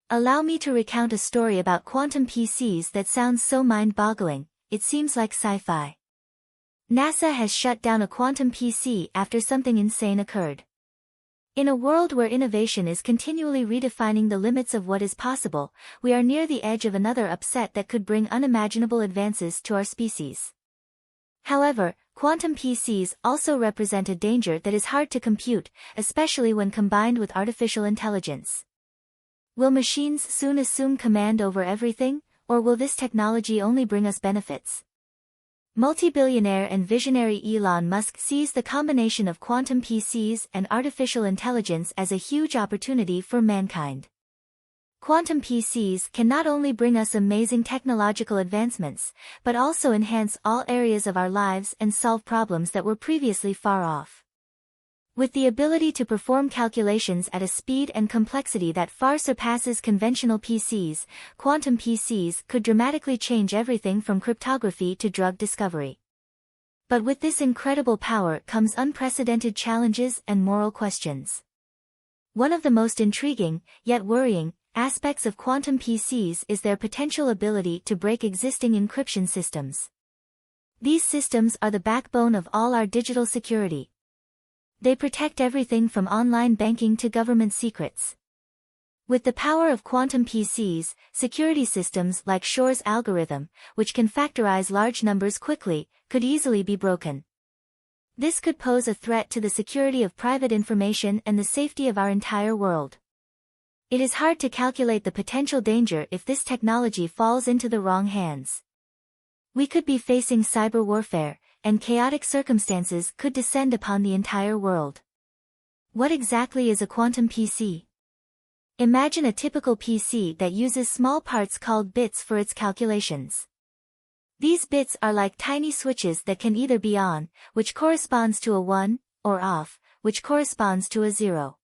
Allow me to recount a story about quantum PCs that sounds so mind-boggling, it seems like sci-fi. NASA has shut down a quantum PC after something insane occurred. In a world where innovation is continually redefining the limits of what is possible, we are near the edge of another upset that could bring unimaginable advances to our species. However, quantum PCs also represent a danger that is hard to compute, especially when combined with artificial intelligence. Will machines soon assume command over everything, or will this technology only bring us benefits? Multi-billionaire and visionary Elon Musk sees the combination of quantum PCs and artificial intelligence as a huge opportunity for mankind. Quantum PCs can not only bring us amazing technological advancements, but also enhance all areas of our lives and solve problems that were previously far off. With the ability to perform calculations at a speed and complexity that far surpasses conventional PCs, quantum PCs could dramatically change everything from cryptography to drug discovery. But with this incredible power comes unprecedented challenges and moral questions. One of the most intriguing, yet worrying, aspects of quantum PCs is their potential ability to break existing encryption systems. These systems are the backbone of all our digital security. They protect everything from online banking to government secrets. With the power of quantum PCs, security systems like Shor's algorithm, which can factorize large numbers quickly, could easily be broken. This could pose a threat to the security of private information and the safety of our entire world. It is hard to calculate the potential danger if this technology falls into the wrong hands. We could be facing cyber warfare, and chaotic circumstances could descend upon the entire world. What exactly is a quantum PC? Imagine a typical PC that uses small parts called bits for its calculations. These bits are like tiny switches that can either be on, which corresponds to a 1, or off, which corresponds to a 0.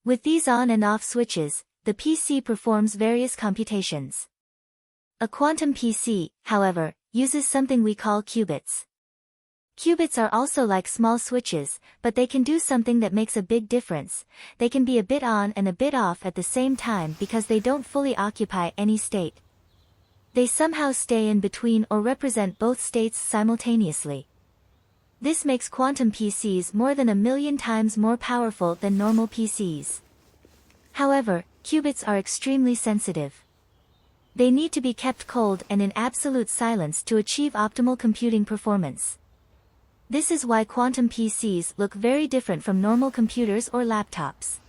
With these on and off switches, the PC performs various computations. A quantum PC, however, uses something we call qubits. Qubits are also like small switches, but they can do something that makes a big difference. They can be a bit on and a bit off at the same time because they don't fully occupy any state. They somehow stay in between or represent both states simultaneously. This makes quantum PCs more than 1,000,000 times more powerful than normal PCs. However, qubits are extremely sensitive. They need to be kept cold and in absolute silence to achieve optimal computing performance. This is why quantum PCs look very different from normal computers or laptops.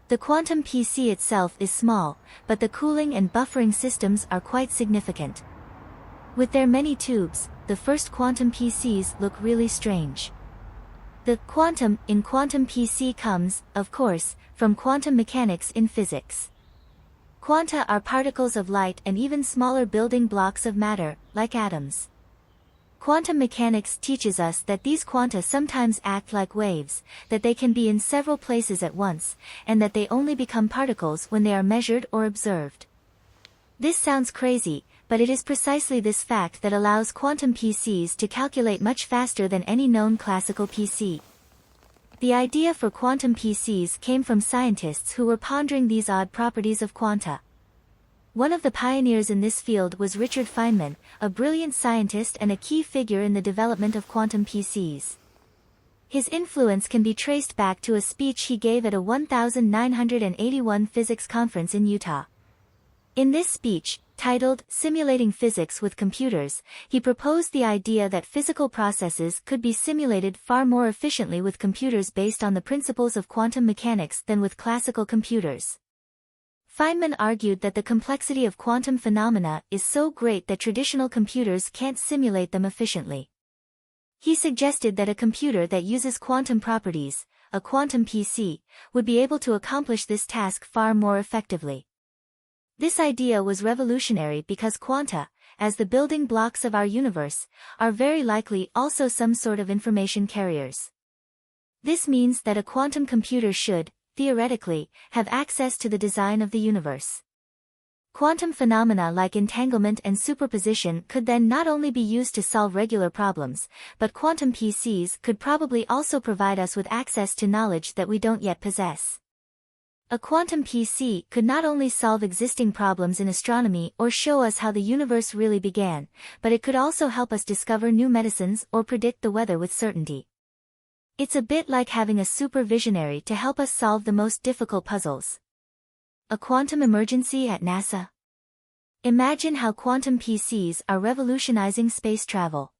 The quantum PC itself is small, but the cooling and buffering systems are quite significant. With their many tubes, the first quantum PCs look really strange. The quantum in quantum PC comes, of course, from quantum mechanics in physics. Quanta are particles of light and even smaller building blocks of matter, like atoms. Quantum mechanics teaches us that these quanta sometimes act like waves, that they can be in several places at once, and that they only become particles when they are measured or observed. This sounds crazy, but it is precisely this fact that allows quantum PCs to calculate much faster than any known classical PC. The idea for quantum PCs came from scientists who were pondering these odd properties of quanta. One of the pioneers in this field was Richard Feynman, a brilliant scientist and a key figure in the development of quantum PCs. His influence can be traced back to a speech he gave at a 1981 physics conference in Utah. In this speech, titled Simulating Physics with Computers, he proposed the idea that physical processes could be simulated far more efficiently with computers based on the principles of quantum mechanics than with classical computers. Feynman argued that the complexity of quantum phenomena is so great that traditional computers can't simulate them efficiently. He suggested that a computer that uses quantum properties, a quantum PC, would be able to accomplish this task far more effectively. This idea was revolutionary because quanta, as the building blocks of our universe, are very likely also some sort of information carriers. This means that a quantum computer should, theoretically, have access to the design of the universe. Quantum phenomena like entanglement and superposition could then not only be used to solve regular problems, but quantum PCs could probably also provide us with access to knowledge that we don't yet possess. A quantum PC could not only solve existing problems in astronomy or show us how the universe really began, but it could also help us discover new medicines or predict the weather with certainty. It's a bit like having a super visionary to help us solve the most difficult puzzles. A quantum emergency at NASA? Imagine how quantum PCs are revolutionizing space travel.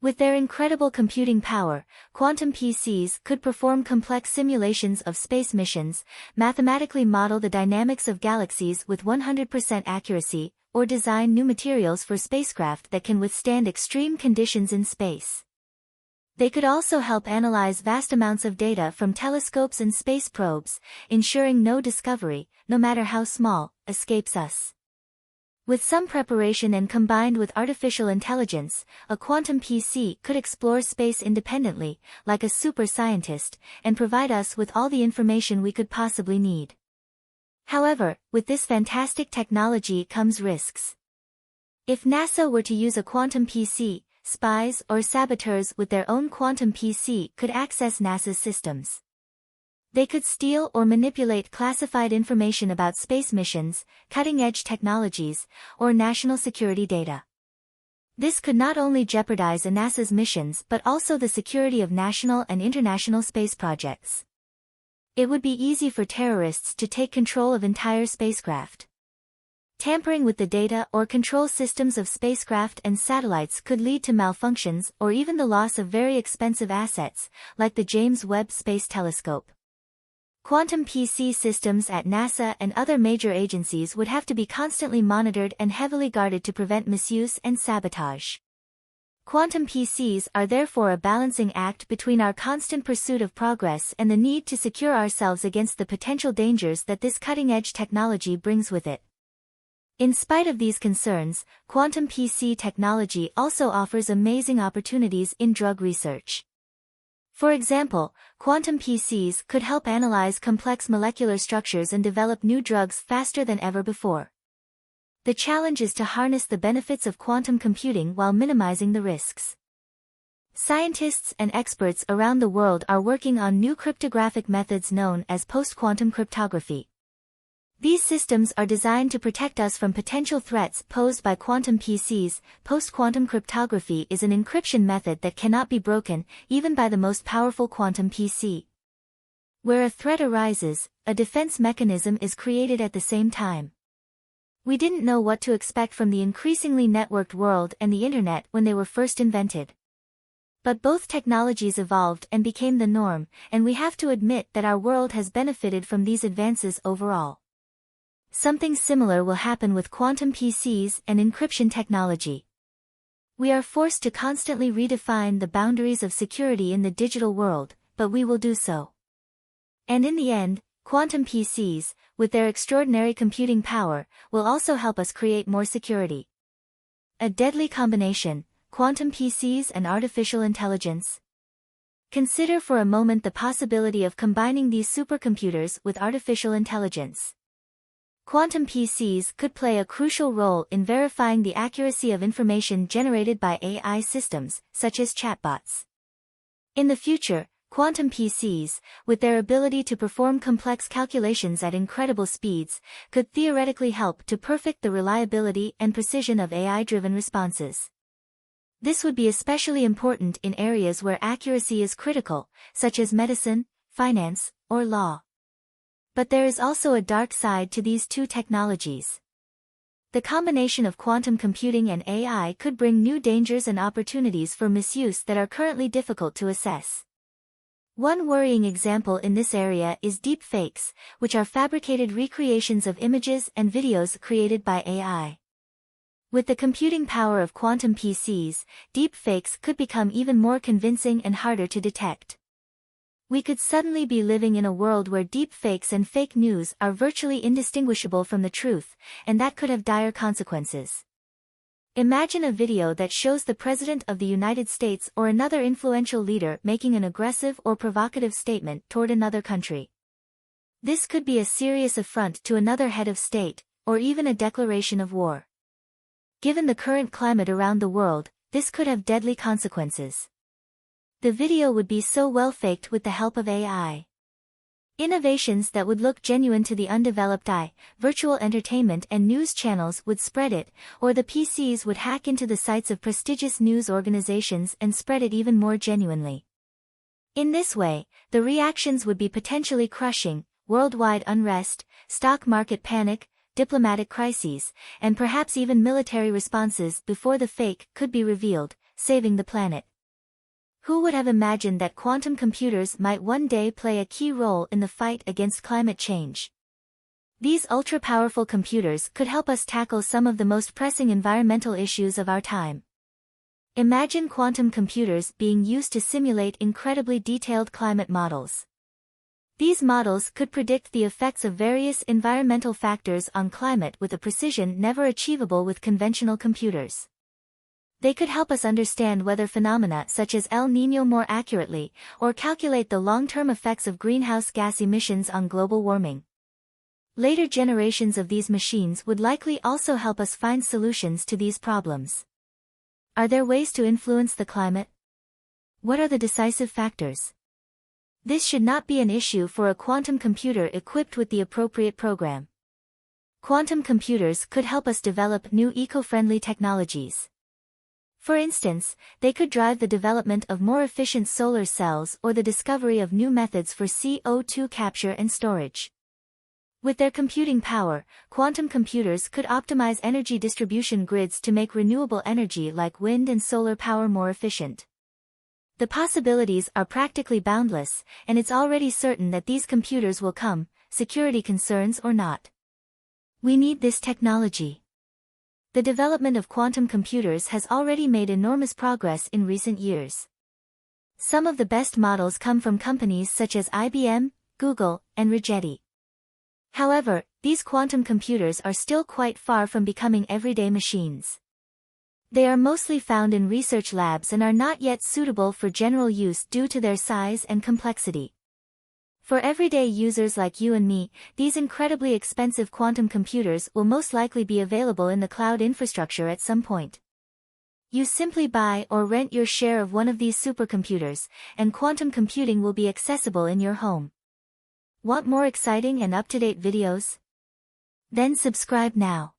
With their incredible computing power, quantum PCs could perform complex simulations of space missions, mathematically model the dynamics of galaxies with 100% accuracy, or design new materials for spacecraft that can withstand extreme conditions in space. They could also help analyze vast amounts of data from telescopes and space probes, ensuring no discovery, no matter how small, escapes us. With some preparation and combined with artificial intelligence, a quantum PC could explore space independently, like a super scientist, and provide us with all the information we could possibly need. However, with this fantastic technology comes risks. If NASA were to use a quantum PC, spies or saboteurs with their own quantum PC could access NASA's systems. They could steal or manipulate classified information about space missions, cutting-edge technologies, or national security data. This could not only jeopardize NASA's missions but also the security of national and international space projects. It would be easy for terrorists to take control of entire spacecraft. Tampering with the data or control systems of spacecraft and satellites could lead to malfunctions or even the loss of very expensive assets, like the James Webb Space Telescope. Quantum PC systems at NASA and other major agencies would have to be constantly monitored and heavily guarded to prevent misuse and sabotage. Quantum PCs are therefore a balancing act between our constant pursuit of progress and the need to secure ourselves against the potential dangers that this cutting-edge technology brings with it. In spite of these concerns, quantum PC technology also offers amazing opportunities in drug research. For example, quantum PCs could help analyze complex molecular structures and develop new drugs faster than ever before. The challenge is to harness the benefits of quantum computing while minimizing the risks. Scientists and experts around the world are working on new cryptographic methods known as post-quantum cryptography. These systems are designed to protect us from potential threats posed by quantum PCs. Post-quantum cryptography is an encryption method that cannot be broken, even by the most powerful quantum PC. Where a threat arises, a defense mechanism is created at the same time. We didn't know what to expect from the increasingly networked world and the internet when they were first invented. But both technologies evolved and became the norm, and we have to admit that our world has benefited from these advances overall. Something similar will happen with quantum PCs and encryption technology. We are forced to constantly redefine the boundaries of security in the digital world, but we will do so. And in the end, quantum PCs, with their extraordinary computing power, will also help us create more security. A deadly combination, quantum PCs and artificial intelligence. Consider for a moment the possibility of combining these supercomputers with artificial intelligence. Quantum PCs could play a crucial role in verifying the accuracy of information generated by AI systems, such as chatbots. In the future, quantum PCs, with their ability to perform complex calculations at incredible speeds, could theoretically help to perfect the reliability and precision of AI-driven responses. This would be especially important in areas where accuracy is critical, such as medicine, finance, or law. But there is also a dark side to these two technologies. The combination of quantum computing and AI could bring new dangers and opportunities for misuse that are currently difficult to assess. One worrying example in this area is deepfakes, which are fabricated recreations of images and videos created by AI. With the computing power of quantum PCs, deepfakes could become even more convincing and harder to detect. We could suddenly be living in a world where deepfakes and fake news are virtually indistinguishable from the truth, and that could have dire consequences. Imagine a video that shows the President of the United States or another influential leader making an aggressive or provocative statement toward another country. This could be a serious affront to another head of state, or even a declaration of war. Given the current climate around the world, this could have deadly consequences. The video would be so well faked with the help of AI. Innovations that would look genuine to the undeveloped eye, virtual entertainment and news channels would spread it, or the PCs would hack into the sites of prestigious news organizations and spread it even more genuinely. In this way, the reactions would be potentially crushing: worldwide unrest, stock market panic, diplomatic crises, and perhaps even military responses before the fake could be revealed, saving the planet. Who would have imagined that quantum computers might one day play a key role in the fight against climate change? These ultra-powerful computers could help us tackle some of the most pressing environmental issues of our time. Imagine quantum computers being used to simulate incredibly detailed climate models. These models could predict the effects of various environmental factors on climate with a precision never achievable with conventional computers. They could help us understand weather phenomena such as El Niño more accurately, or calculate the long-term effects of greenhouse gas emissions on global warming. Later generations of these machines would likely also help us find solutions to these problems. Are there ways to influence the climate? What are the decisive factors? This should not be an issue for a quantum computer equipped with the appropriate program. Quantum computers could help us develop new eco-friendly technologies. For instance, they could drive the development of more efficient solar cells or the discovery of new methods for CO2 capture and storage. With their computing power, quantum computers could optimize energy distribution grids to make renewable energy like wind and solar power more efficient. The possibilities are practically boundless, and it's already certain that these computers will come, security concerns or not. We need this technology. The development of quantum computers has already made enormous progress in recent years. Some of the best models come from companies such as IBM, Google, and Rigetti. However, these quantum computers are still quite far from becoming everyday machines. They are mostly found in research labs and are not yet suitable for general use due to their size and complexity. For everyday users like you and me, these incredibly expensive quantum computers will most likely be available in the cloud infrastructure at some point. You simply buy or rent your share of one of these supercomputers, and quantum computing will be accessible in your home. Want more exciting and up-to-date videos? Then subscribe now.